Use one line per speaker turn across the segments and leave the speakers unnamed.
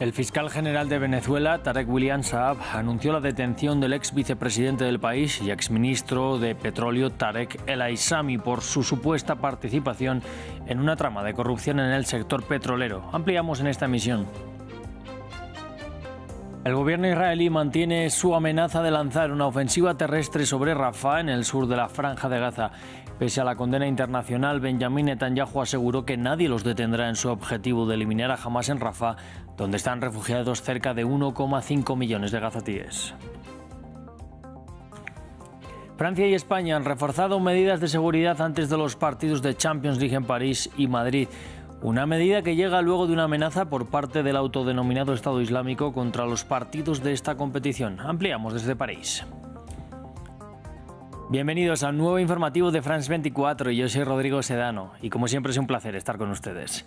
El fiscal general de Venezuela, Tarek William Saab, anunció la detención del ex vicepresidente del país y exministro de Petróleo, Tarek El Aissami, por su supuesta participación en una trama de corrupción en el sector petrolero. Ampliamos en esta emisión. El gobierno israelí mantiene su amenaza de lanzar una ofensiva terrestre sobre Rafah, en el sur de la Franja de Gaza. Pese a la condena internacional, Benjamin Netanyahu aseguró que nadie los detendrá en su objetivo de eliminar a Hamás en Rafah, donde están refugiados cerca de 1,5 millones de gazatíes. Francia y España han reforzado medidas de seguridad antes de los partidos de Champions League en París y Madrid. Una medida que llega luego de una amenaza por parte del autodenominado Estado Islámico contra los partidos de esta competición. Ampliamos desde París. Bienvenidos a un nuevo informativo de France 24. Yo soy Rodrigo Sedano y como siempre es un placer estar con ustedes.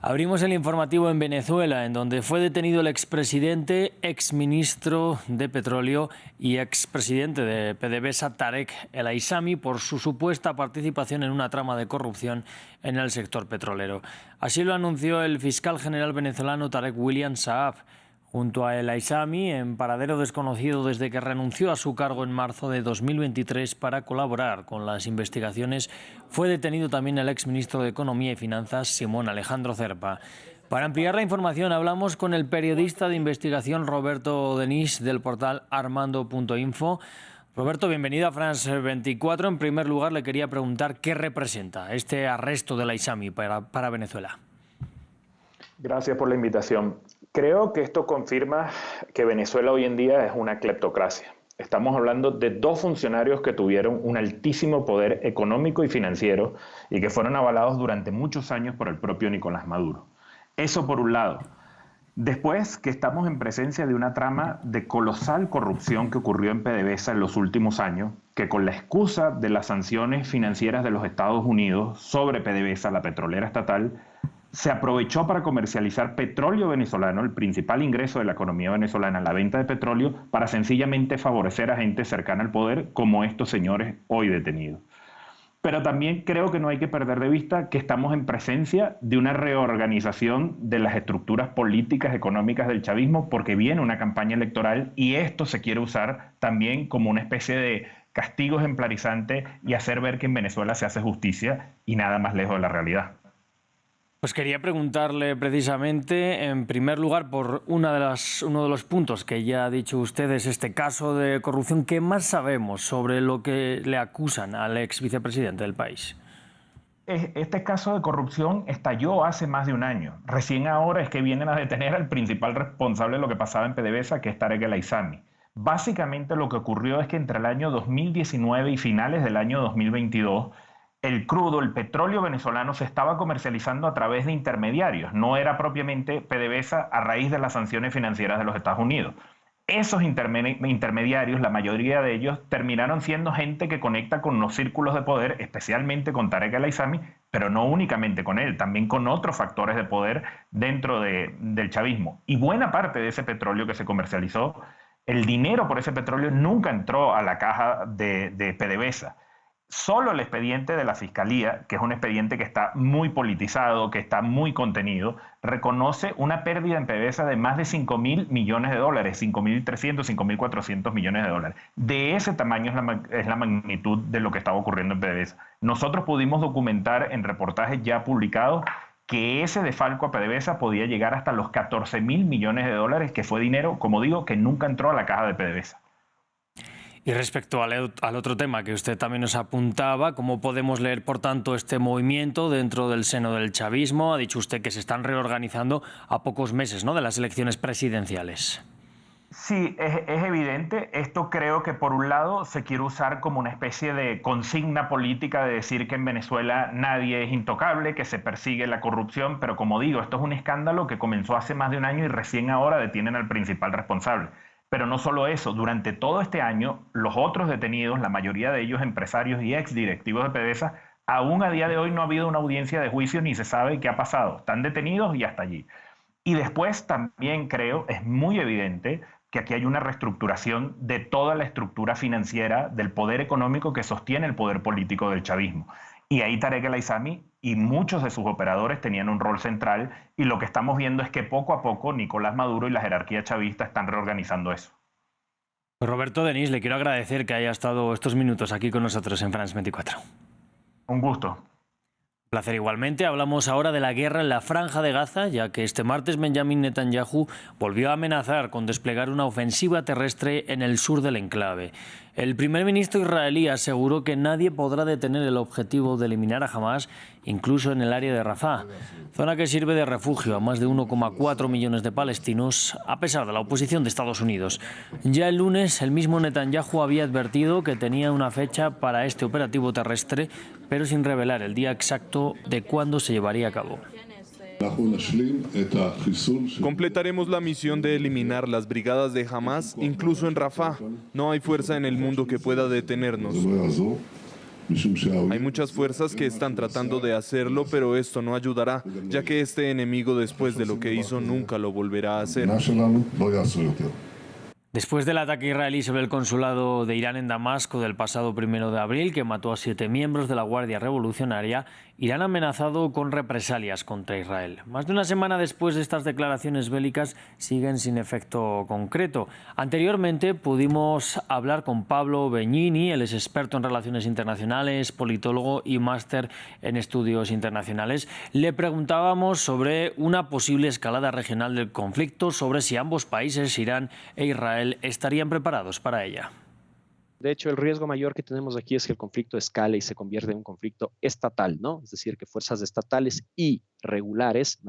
Abrimos el informativo en Venezuela, en donde fue detenido el expresidente, exministro de Petróleo y expresidente de PDVSA, Tarek El Aissami, por su supuesta participación en una trama de corrupción en el sector petrolero. Así lo anunció el fiscal general venezolano Tarek William Saab. Junto a El Aissami, en paradero desconocido desde que renunció a su cargo en marzo de 2023 para colaborar con las investigaciones, fue detenido también el exministro de Economía y Finanzas, Simón Alejandro Zerpa. Para ampliar la información hablamos con el periodista de investigación Roberto Denis del portal armando.info. Roberto, bienvenido a France 24. En primer lugar, le quería preguntar qué representa este arresto de El Aissami para Venezuela.
Gracias por la invitación. Creo que esto confirma que Venezuela hoy en día es una cleptocracia. Estamos hablando de dos funcionarios que tuvieron un altísimo poder económico y financiero y que fueron avalados durante muchos años por el propio Nicolás Maduro. Eso por un lado. Después, que estamos en presencia de una trama de colosal corrupción que ocurrió en PDVSA en los últimos años, que con la excusa de las sanciones financieras de los Estados Unidos sobre PDVSA, la petrolera estatal, se aprovechó para comercializar petróleo venezolano, el principal ingreso de la economía venezolana, la venta de petróleo, para sencillamente favorecer a gente cercana al poder como estos señores hoy detenidos. Pero también creo que no hay que perder de vista que estamos en presencia de una reorganización de las estructuras políticas, económicas del chavismo, porque viene una campaña electoral y esto se quiere usar también como una especie de castigo ejemplarizante y hacer ver que en Venezuela se hace justicia y nada más lejos de la realidad.
Pues quería preguntarle precisamente, en primer lugar, por uno de los puntos que ya ha dicho usted, es este caso de corrupción. ¿Qué más sabemos sobre lo que le acusan al ex vicepresidente del país?
Este caso de corrupción estalló hace más de un año. Recién ahora es que vienen a detener al principal responsable de lo que pasaba en PDVSA, que es Tarek El Aissami. Básicamente lo que ocurrió es que entre el año 2019 y finales del año 2022, el crudo, el petróleo venezolano se estaba comercializando a través de intermediarios. No era propiamente PDVSA a raíz de las sanciones financieras de los Estados Unidos. Esos intermediarios, la mayoría de ellos, terminaron siendo gente que conecta con los círculos de poder, especialmente con Tarek El Aissami, pero no únicamente con él, también con otros factores de poder dentro del chavismo. Y buena parte de ese petróleo que se comercializó, el dinero por ese petróleo nunca entró a la caja de PDVSA. Solo el expediente de la Fiscalía, que es un expediente que está muy politizado, que está muy contenido, reconoce una pérdida en PDVSA de más de 5.000 millones de dólares, 5.300, 5.400 millones de dólares. De ese tamaño es la magnitud de lo que estaba ocurriendo en PDVSA. Nosotros pudimos documentar en reportajes ya publicados que ese desfalco a PDVSA podía llegar hasta los 14.000 millones de dólares, que fue dinero, como digo, que nunca entró a la caja de PDVSA.
Y respecto al otro tema que usted también nos apuntaba, ¿cómo podemos leer, por tanto, este movimiento dentro del seno del chavismo? Ha dicho usted que se están reorganizando a pocos meses, ¿no?, de las elecciones presidenciales.
Sí, es evidente. Esto creo que por un lado se quiere usar como una especie de consigna política de decir que en Venezuela nadie es intocable, que se persigue la corrupción, pero como digo, esto es un escándalo que comenzó hace más de un año y recién ahora detienen al principal responsable. Pero no solo eso, durante todo este año, los otros detenidos, la mayoría de ellos empresarios y exdirectivos de PDVSA, aún a día de hoy no ha habido una audiencia de juicio ni se sabe qué ha pasado. Están detenidos y hasta allí. Y después también creo, es muy evidente que aquí hay una reestructuración de toda la estructura financiera del poder económico que sostiene el poder político del chavismo. Y ahí Tarek el-Aizami y muchos de sus operadores tenían un rol central, y lo que estamos viendo es que poco a poco Nicolás Maduro y la jerarquía chavista están reorganizando eso.
Roberto Denis, le quiero agradecer que haya estado estos minutos aquí con nosotros en France 24.
Un gusto.
Placer igualmente. Hablamos ahora de la guerra en la Franja de Gaza, ya que este martes Benjamin Netanyahu volvió a amenazar con desplegar una ofensiva terrestre en el sur del enclave. El primer ministro israelí aseguró que nadie podrá detener el objetivo de eliminar a Hamás, incluso en el área de Rafah, zona que sirve de refugio a más de 1,4 millones de palestinos, a pesar de la oposición de Estados Unidos. Ya el lunes, el mismo Netanyahu había advertido que tenía una fecha para este operativo terrestre, pero sin revelar el día exacto de cuándo se llevaría a cabo.
Completaremos la misión de eliminar las brigadas de Hamás, incluso en Rafah. No hay fuerza en el mundo que pueda detenernos. Hay muchas fuerzas que están tratando de hacerlo, pero esto no ayudará, ya que este enemigo, después de lo que hizo, nunca lo volverá a hacer.
Después del ataque israelí sobre el consulado de Irán en Damasco del pasado 1 de abril, que mató a 7 miembros de la Guardia Revolucionaria, Irán ha amenazado con represalias contra Israel. Más de una semana después de estas declaraciones bélicas siguen sin efecto concreto. Anteriormente pudimos hablar con Pablo Begnini, él es experto en relaciones internacionales, politólogo y máster en estudios internacionales. Le preguntábamos sobre una posible escalada regional del conflicto, sobre si ambos países, Irán e Israel, estarían preparados para ella.
De hecho, el riesgo mayor que tenemos aquí es que el conflicto escale y se convierta en un conflicto estatal, ¿no? Es decir, que fuerzas estatales y regulares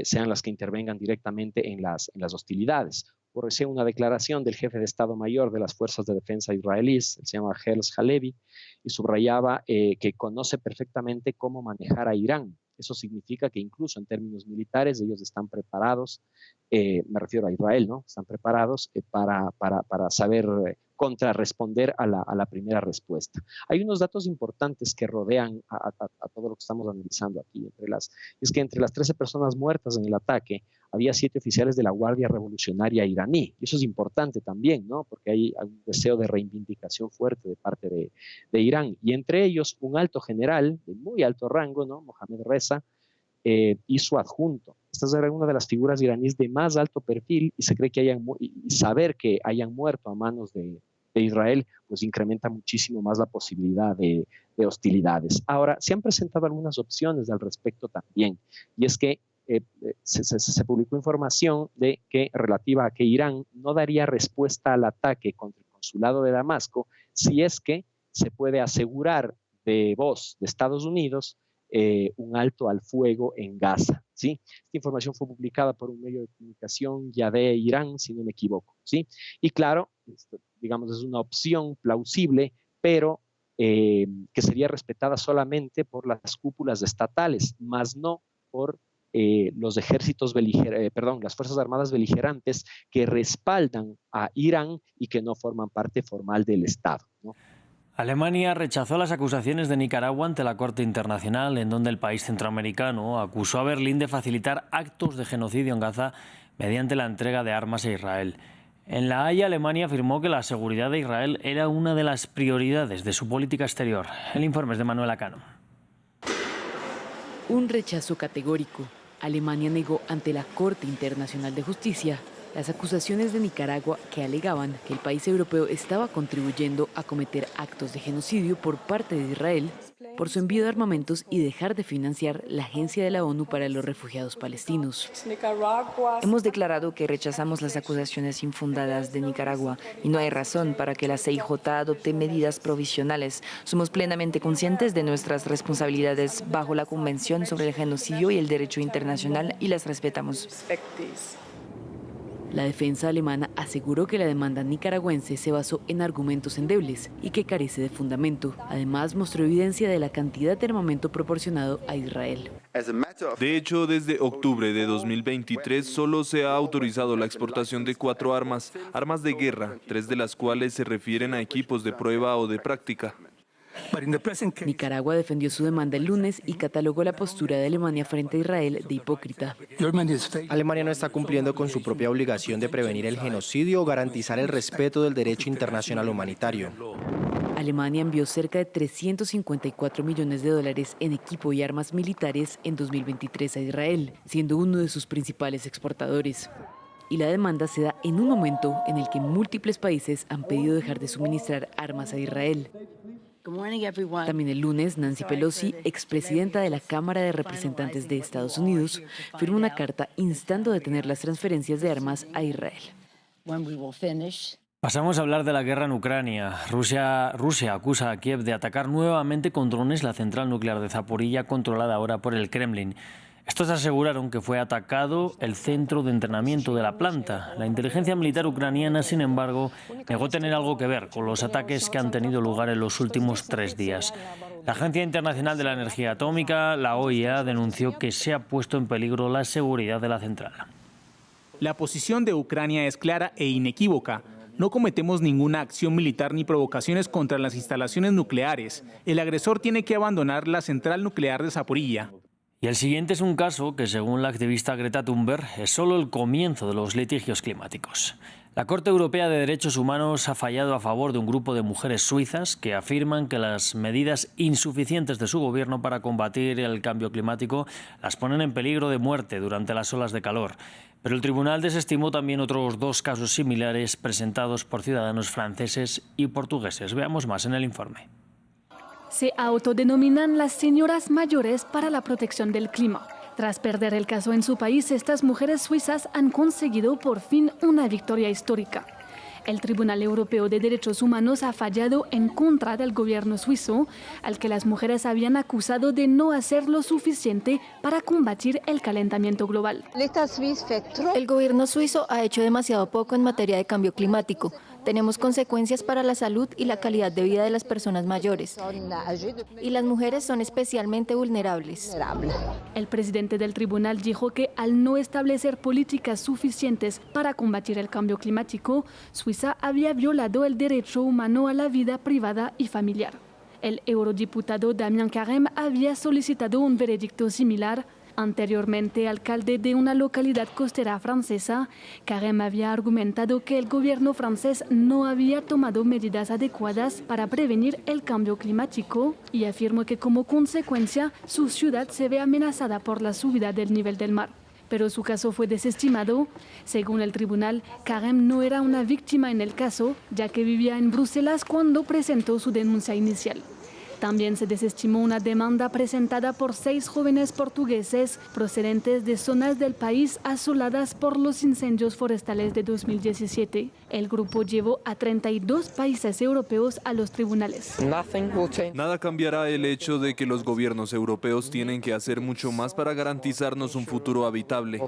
sean las que intervengan directamente en las hostilidades. Por recién una declaración del jefe de Estado Mayor de las Fuerzas de Defensa israelíes, se llama Herz Halevi, y subrayaba que conoce perfectamente cómo manejar a Irán. Eso significa que incluso en términos militares ellos están preparados, me refiero a Israel, ¿no? Están preparados para saber contrarresponder a la primera respuesta. Hay unos datos importantes que rodean a todo lo que estamos analizando aquí. Es que entre las 13 personas muertas en el ataque, había 7 oficiales de la Guardia Revolucionaria iraní. Y eso es importante también, ¿no? Porque hay un deseo de reivindicación fuerte de parte de Irán. Y entre ellos, un alto general de muy alto rango, ¿no? Mohammad Reza, y su adjunto. Esta es una de las figuras iraníes de más alto perfil, y se cree que saber que hayan muerto a manos de Israel, pues incrementa muchísimo más la posibilidad de hostilidades. Ahora, se han presentado algunas opciones al respecto también, y es que se publicó información relativa a que Irán no daría respuesta al ataque contra el consulado de Damasco si es que se puede asegurar de voz de Estados Unidos un alto al fuego en Gaza, ¿sí? Esta información fue publicada por un medio de comunicación Yadeh Irán, si no me equivoco, ¿sí? Y claro, digamos, es una opción plausible, pero que sería respetada solamente por las cúpulas estatales, más no por los las Fuerzas Armadas beligerantes que respaldan a Irán y que no forman parte formal del Estado, ¿no?
Alemania rechazó las acusaciones de Nicaragua ante la Corte Internacional, en donde el país centroamericano acusó a Berlín de facilitar actos de genocidio en Gaza mediante la entrega de armas a Israel. En La Haya, Alemania afirmó que la seguridad de Israel era una de las prioridades de su política exterior. El informe es de Manuela Cano.
Un rechazo categórico. Alemania negó ante la Corte Internacional de Justicia las acusaciones de Nicaragua que alegaban que el país europeo estaba contribuyendo a cometer actos de genocidio por parte de Israel por su envío de armamentos y dejar de financiar la Agencia de la ONU para los Refugiados Palestinos.
Hemos declarado que rechazamos las acusaciones infundadas de Nicaragua y no hay razón para que la CIJ adopte medidas provisionales. Somos plenamente conscientes de nuestras responsabilidades bajo la Convención sobre el Genocidio y el Derecho Internacional y las respetamos.
La defensa alemana aseguró que la demanda nicaragüense se basó en argumentos endebles y que carece de fundamento. Además, mostró evidencia de la cantidad de armamento proporcionado a Israel.
De hecho, desde octubre de 2023 solo se ha autorizado la exportación de 4 armas de guerra, 3 de las cuales se refieren a equipos de prueba o de práctica.
Nicaragua defendió su demanda el lunes y catalogó la postura de Alemania frente a Israel de hipócrita.
Alemania no está cumpliendo con su propia obligación de prevenir el genocidio o garantizar el respeto del derecho internacional humanitario.
Alemania envió cerca de 354 millones de dólares en equipo y armas militares en 2023 a Israel, siendo uno de sus principales exportadores. Y la demanda se da en un momento en el que múltiples países han pedido dejar de suministrar armas a Israel. También el lunes, Nancy Pelosi, expresidenta de la Cámara de Representantes de Estados Unidos, firmó una carta instando a detener las transferencias de armas a Israel.
Pasamos a hablar de la guerra en Ucrania. Rusia acusa a Kiev de atacar nuevamente con drones la central nuclear de Zaporilla, controlada ahora por el Kremlin. Estos aseguraron que fue atacado el centro de entrenamiento de la planta. La inteligencia militar ucraniana, sin embargo, negó tener algo que ver con los ataques que han tenido lugar en los últimos 3 días. La Agencia Internacional de la Energía Atómica, la OIEA, denunció que se ha puesto en peligro la seguridad de la central.
La posición de Ucrania es clara e inequívoca. No cometemos ninguna acción militar ni provocaciones contra las instalaciones nucleares. El agresor tiene que abandonar la central nuclear de Zaporilla.
Y el siguiente es un caso que, según la activista Greta Thunberg, es solo el comienzo de los litigios climáticos. La Corte Europea de Derechos Humanos ha fallado a favor de un grupo de mujeres suizas que afirman que las medidas insuficientes de su gobierno para combatir el cambio climático las ponen en peligro de muerte durante las olas de calor. Pero el tribunal desestimó también otros 2 casos similares presentados por ciudadanos franceses y portugueses. Veamos más en el informe.
Se autodenominan las señoras mayores para la protección del clima. Tras perder el caso en su país, estas mujeres suizas han conseguido por fin una victoria histórica. El Tribunal Europeo de Derechos Humanos ha fallado en contra del gobierno suizo, al que las mujeres habían acusado de no hacer lo suficiente para combatir el calentamiento global.
El gobierno suizo ha hecho demasiado poco en materia de cambio climático. Tenemos consecuencias para la salud y la calidad de vida de las personas mayores. Y las mujeres son especialmente vulnerables.
El presidente del tribunal dijo que al no establecer políticas suficientes para combatir el cambio climático, Suiza había violado el derecho humano a la vida privada y familiar. El eurodiputado Damien Carême había solicitado un veredicto similar. Anteriormente alcalde de una localidad costera francesa, Carême había argumentado que el gobierno francés no había tomado medidas adecuadas para prevenir el cambio climático y afirmó que como consecuencia su ciudad se ve amenazada por la subida del nivel del mar. Pero su caso fue desestimado. Según el tribunal, Carême no era una víctima en el caso, ya que vivía en Bruselas cuando presentó su denuncia inicial. También se desestimó una demanda presentada por 6 jóvenes portugueses procedentes de zonas del país asoladas por los incendios forestales de 2017. El grupo llevó a 32 países europeos a los tribunales.
Nada cambiará el hecho de que los gobiernos europeos tienen que hacer mucho más para garantizarnos un futuro habitable.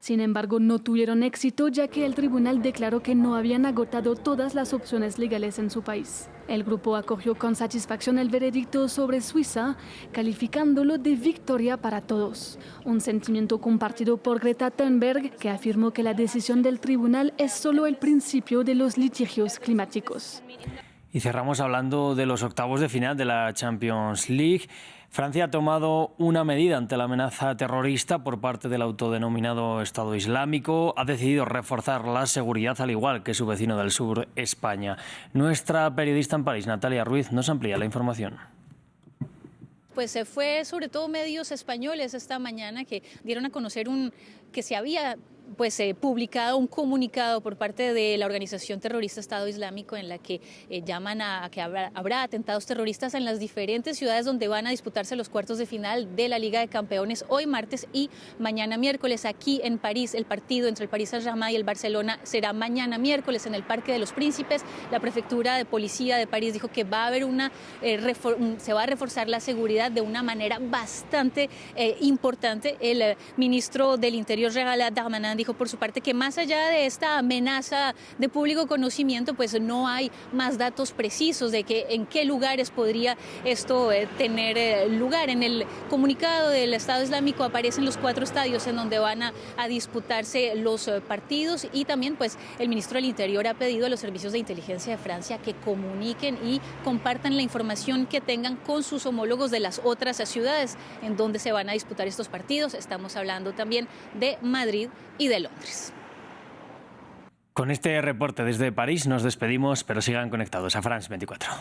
Sin embargo, no tuvieron éxito ya que el tribunal declaró que no habían agotado todas las opciones legales en su país. El grupo acogió con satisfacción el veredicto sobre Suiza, calificándolo de victoria para todos. Un sentimiento compartido por Greta Thunberg, que afirmó que la decisión del tribunal es solo el principio de los litigios climáticos.
Y cerramos hablando de los octavos de final de la Champions League. Francia ha tomado una medida ante la amenaza terrorista por parte del autodenominado Estado Islámico. Ha decidido reforzar la seguridad, al igual que su vecino del sur, España. Nuestra periodista en París, Natalia Ruiz, nos amplía la información.
Pues fue sobre todo medios españoles esta mañana que dieron a conocer que se había publicado un comunicado por parte de la organización terrorista Estado Islámico en la que llaman a que habrá atentados terroristas en las diferentes ciudades donde van a disputarse los cuartos de final de la Liga de Campeones hoy martes y mañana miércoles. Aquí en París, el partido entre el Paris Saint-Germain y el Barcelona será mañana miércoles en el Parque de los Príncipes. La prefectura de policía de París dijo que va a haber se va a reforzar la seguridad de una manera bastante importante. El ministro del Interior, Gérald Darmanin, dijo por su parte que más allá de esta amenaza de público conocimiento, pues no hay más datos precisos de en qué lugares podría esto tener lugar. En el comunicado del Estado Islámico aparecen los 4 estadios en donde van a disputarse los partidos y también pues el ministro del Interior ha pedido a los servicios de inteligencia de Francia que comuniquen y compartan la información que tengan con sus homólogos de las otras ciudades en donde se van a disputar estos partidos. Estamos hablando también de Madrid y de Londres.
Con este reporte desde París nos despedimos, pero sigan conectados a France 24.